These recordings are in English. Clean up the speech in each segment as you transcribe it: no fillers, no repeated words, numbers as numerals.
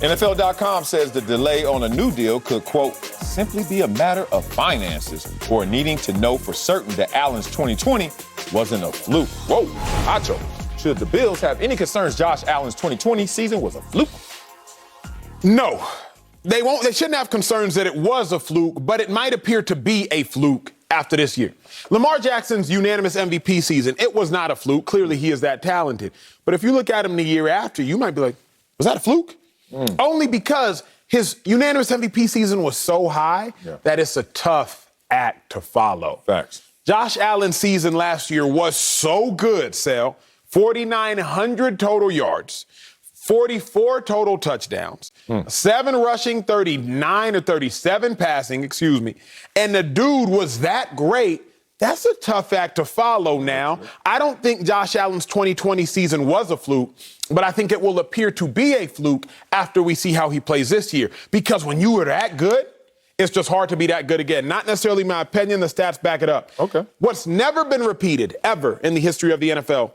NFL.com says the delay on a new deal could, quote, simply be a matter of finances or needing to know for certain that Allen's 2020 wasn't a fluke. Whoa, Hacho. Should the Bills have any concerns Josh Allen's 2020 season was a fluke? No. They won't. They shouldn't have concerns that it was a fluke, but it might appear to be a fluke after this year. Lamar Jackson's unanimous MVP season, it was not a fluke. Clearly, he is that talented. But if you look at him the year after, you might be like, was that a fluke? Only because his unanimous MVP season was so high that it's a tough act to follow. Facts. Josh Allen's season last year was so good, Sal. 4,900 total yards, 44 total touchdowns, 7 rushing, 39 or 37 passing, and the dude was that great. That's a tough act to follow now. I don't think Josh Allen's 2020 season was a fluke, but I think it will appear to be a fluke after we see how he plays this year. Because when you were that good, it's just hard to be that good again. Not necessarily my opinion. The stats back it up. Okay. What's never been repeated ever in the history of the NFL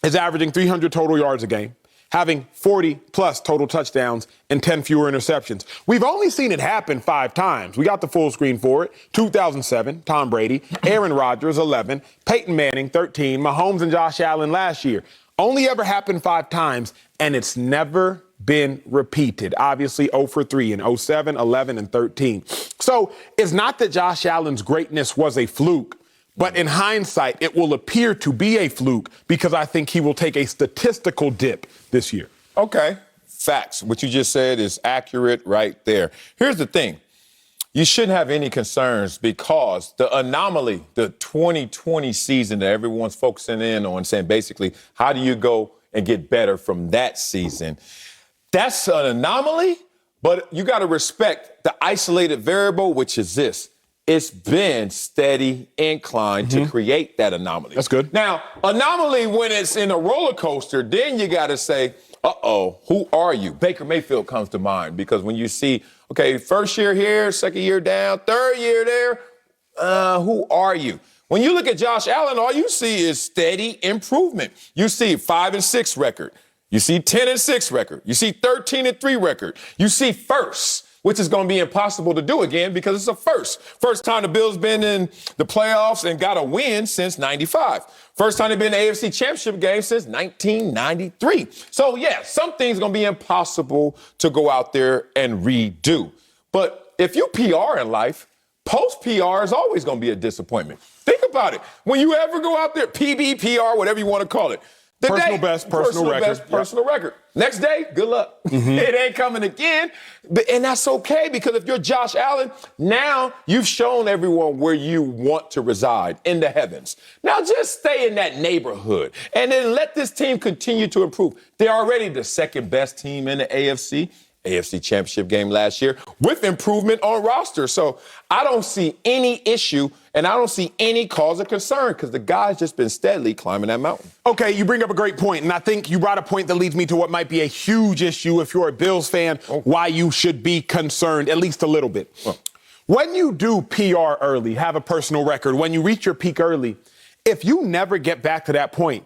is averaging 300 total yards a game, having 40-plus total touchdowns and 10 fewer interceptions. We've only seen it happen 5 times. We got the full screen for it. 2007, Tom Brady, Aaron Rodgers, 11, Peyton Manning, 13, Mahomes and Josh Allen last year. Only ever happened 5 times, and it's never been repeated. Obviously, 0 for 3 in 07, 11, and 13. So it's not that Josh Allen's greatness was a fluke, but in hindsight, it will appear to be a fluke because I think he will take a statistical dip this year. Okay. Facts. What you just said is accurate right there. Here's the thing. You shouldn't have any concerns because the anomaly, the 2020 season that everyone's focusing in on, saying basically, how do you go and get better from that season? That's an anomaly, but you got to respect the isolated variable, which is this. It's been steady incline to create that anomaly. That's good. Now, anomaly when it's in a roller coaster, then you got to say, who are you? Baker Mayfield comes to mind because when you see, okay, first year here, second year down, third year there, who are you? When you look at Josh Allen, all you see is steady improvement. You see 5-6 record. You see 10-6 record. You see 13-3 record. You see first, which is going to be impossible to do again because it's a first. First time the Bills been in the playoffs and got a win since 95. First time they've been in the AFC Championship game since 1993. So, yeah, some things are going to be impossible to go out there and redo. But if you PR in life, post-PR is always going to be a disappointment. Think about it. When you ever go out there, PB, PR, whatever you want to call it. Personal best, personal record. Personal record. Next day, good luck. It ain't coming again. And that's okay because if you're Josh Allen, now you've shown everyone where you want to reside, in the heavens. Now just stay in that neighborhood and then let this team continue to improve. They're already the second best team in the AFC Championship game last year with improvement on roster. So I don't see any issue and I don't see any cause of concern because the guy's just been steadily climbing that mountain. Okay, you bring up a great point, and I think you brought a point that leads me to what might be a huge issue if you're a Bills fan, why you should be concerned, at least a little bit. When you do PR early, have a personal record, when you reach your peak early, if you never get back to that point,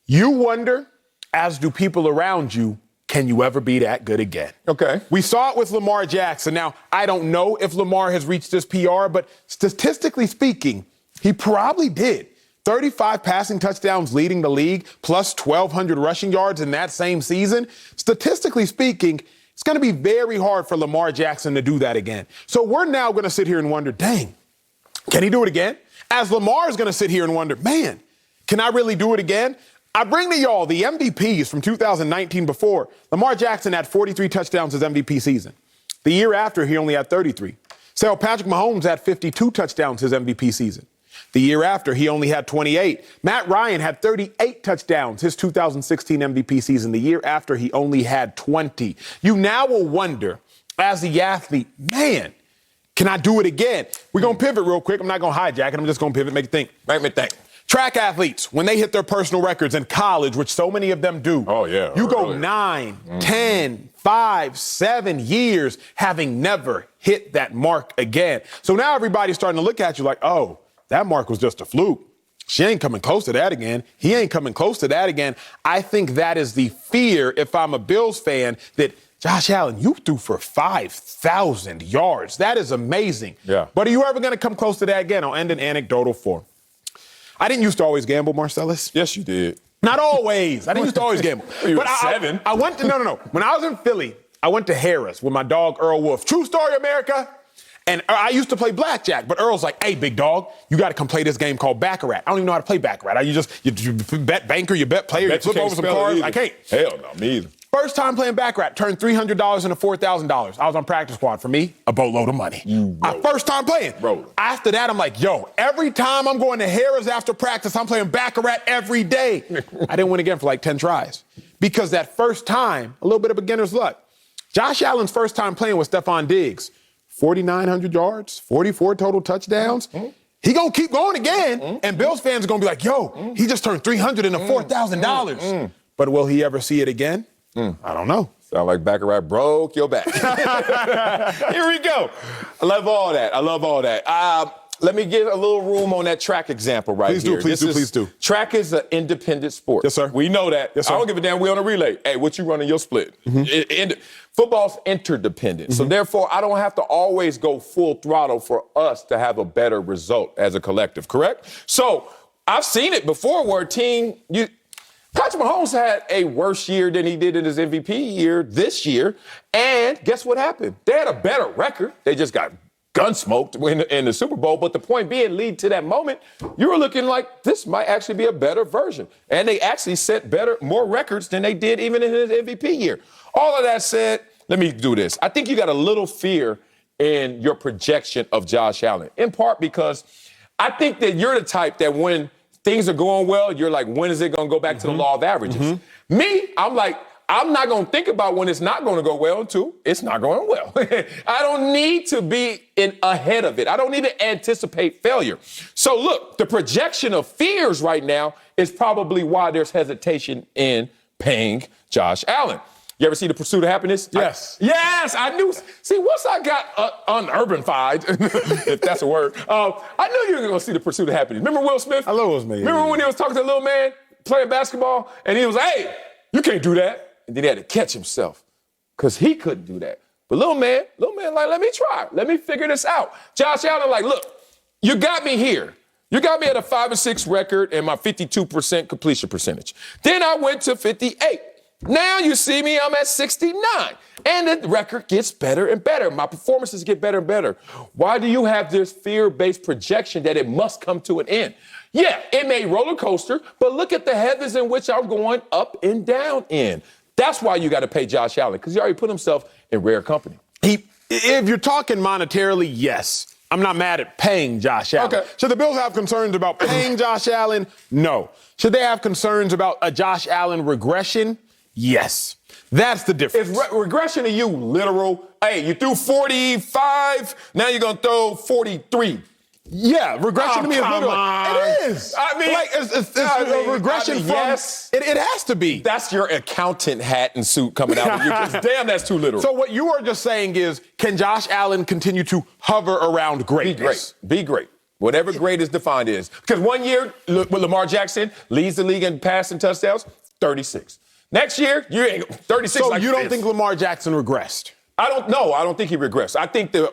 you wonder, as do people around you, can you ever be that good again? Okay. We saw it with Lamar Jackson. Now, I don't know if Lamar has reached this PR, but statistically speaking, he probably did. 35 passing touchdowns leading the league, plus 1,200 rushing yards in that same season. Statistically speaking, it's going to be very hard for Lamar Jackson to do that again. So we're now going to sit here and wonder, dang, can he do it again? As Lamar is going to sit here and wonder, man, can I really do it again? I bring to y'all the MVPs from 2019 before. Lamar Jackson had 43 touchdowns his MVP season. The year after, he only had 33. So Patrick Mahomes had 52 touchdowns his MVP season. The year after, he only had 28. Matt Ryan had 38 touchdowns his 2016 MVP season. The year after, he only had 20. You now will wonder, as the athlete, man, can I do it again? We're going to pivot real quick. I'm not going to hijack it. I'm just going to pivot, make you think. Make me think. Track athletes, when they hit their personal records in college, which so many of them do, you go 9, 10, 5, 7 years having never hit that mark again. So now everybody's starting to look at you like, oh, that mark was just a fluke. She ain't coming close to that again. He ain't coming close to that again. I think that is the fear, if I'm a Bills fan, that Josh Allen, you threw for 5,000 yards. That is amazing. Yeah. But are you ever going to come close to that again? I'll end an anecdotal form. I didn't used to always gamble, Marcellus. Yes, you did. Not always. I didn't used to always gamble. You were 7. I went to, no. When I was in Philly, I went to Harrah's with my dog, Earl Wolf. True story, America. And I used to play blackjack, but Earl's like, hey, big dog, you got to come play this game called Baccarat. I don't even know how to play Baccarat. You bet banker, you bet player, you flip over some cards. I can't. Hell no, me either. First time playing Baccarat, turned $300 into $4,000. I was on practice squad. For me, a boatload of money. My first time playing. After that, I'm like, yo, every time I'm going to Harrah's after practice, I'm playing Baccarat every day. I didn't win again for like 10 tries. Because that first time, a little bit of beginner's luck. Josh Allen's first time playing with Stephon Diggs, 4,900 yards, 44 total touchdowns. He gonna keep going again, and Bills fans are gonna be like, yo, he just turned $300 into $4,000. But will he ever see it again? I don't know. Sound like Baccarat broke your back. Here we go. I love all that. Let me give a little room on that track example right here. Please do. Track is an independent sport. Yes, sir. We know that. Yes, sir. I don't give a damn. We on a relay. Hey, what you running your split? Football's interdependent. So therefore, I don't have to always go full throttle for us to have a better result as a collective, correct? So I've seen it before where a team, Patrick Mahomes had a worse year than he did in his MVP year this year. And guess what happened? They had a better record. They just got gunsmoked in the Super Bowl. But the point being, lead to that moment, you were looking like this might actually be a better version. And they actually set more records than they did even in his MVP year. All of that said, let me do this. I think you got a little fear in your projection of Josh Allen, in part because I think that you're the type that when things are going well, you're like, when is it going to go back to the law of averages? Me, I'm like, I'm not going to think about when it's not going to go well until it's not going well. I don't need to be ahead of it. I don't need to anticipate failure. So look, the projection of fears right now is probably why there's hesitation in paying Josh Allen. You ever see The Pursuit of Happiness? Yes. Yes, I knew. See, once I got unurbanfied, if that's a word, I knew you were going to see The Pursuit of Happiness. Remember Will Smith? I love Will Smith. Remember when he was talking to the little man playing basketball, and he was like, hey, you can't do that. And then he had to catch himself because he couldn't do that. But little man, like, let me try. Let me figure this out. Josh Allen, like, look, you got me here. You got me at a 5-6 record and my 52% completion percentage. Then I went to 58. Now you see me, I'm at 69. And the record gets better and better. My performances get better and better. Why do you have this fear-based projection that it must come to an end? Yeah, it may roller coaster, but look at the heavens in which I'm going up and down in. That's why you got to pay Josh Allen, because he already put himself in rare company. If you're talking monetarily, yes. I'm not mad at paying Josh Allen. Okay. Should the Bills have concerns about paying Josh Allen? No. Should they have concerns about a Josh Allen regression? Yes. That's the difference. Is regression to you literal? Hey, you threw 45, now you're going to throw 43. Yeah, regression to me is literal. On. It is. I mean, like it's a regression from. Yes. It has to be. That's your accountant hat and suit coming out of you. 'Cause damn, that's too literal. So what you are just saying is, can Josh Allen continue to hover around greatness? Be great. Whatever great is defined is. Because one year, with Lamar Jackson leads the league in passing touchdowns, 36. Next year, you ain't 36. So like you don't this. think Lamar Jackson regressed? I don't think he regressed. I think the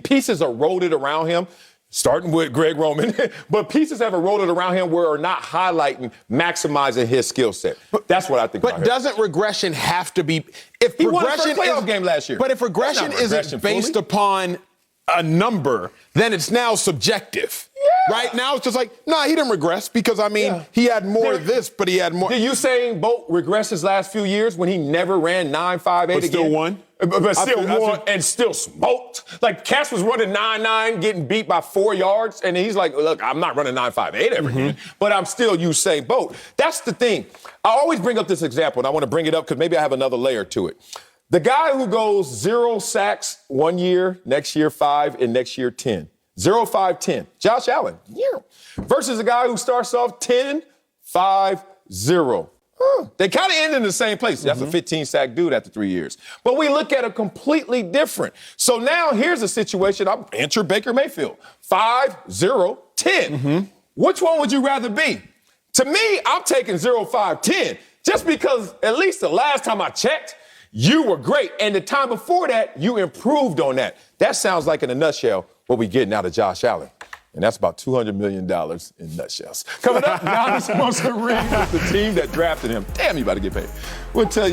pieces eroded around him, starting with Greg Roman, but pieces have eroded around him where are not highlighting, maximizing his skill set. That's what I think. But doesn't regression have to be? If he won the progression first playoff game last year. But if regression isn't based upon a number, then it's now subjective. Yeah. Right now, it's just like, nah, he didn't regress because, I mean, he had more of this, but he had more. Did you saying Bolt regressed his last few years when he never ran 9.58 again? But still won? But still won and still smoked. Like, Cass was running 9.9, getting beat by 4 yards, and he's like, look, I'm not running 9.58 ever again, but I'm still Usain Bolt. That's the thing. I always bring up this example, and I want to bring it up because maybe I have another layer to it. The guy who goes 0 sacks 1 year, next year 5, and next year 10. 0, 5, 10. Josh Allen. Yeah. Versus a guy who starts off 10, 5, 0. They kind of end in the same place. That's a 15-sack dude after 3 years. But we look at it completely different. So now here's a situation. I'm enter Baker Mayfield. 5, 0, 10. Which one would you rather be? To me, I'm taking 0, 5, 10. Just because at least the last time I checked, you were great. And the time before that, you improved on that. That sounds like, in a nutshell, what we're getting out of Josh Allen. And that's about $200 million in nutshells. Coming up, Giannis wants a ring with the team that drafted him. Damn, you about to get paid. We'll tell you.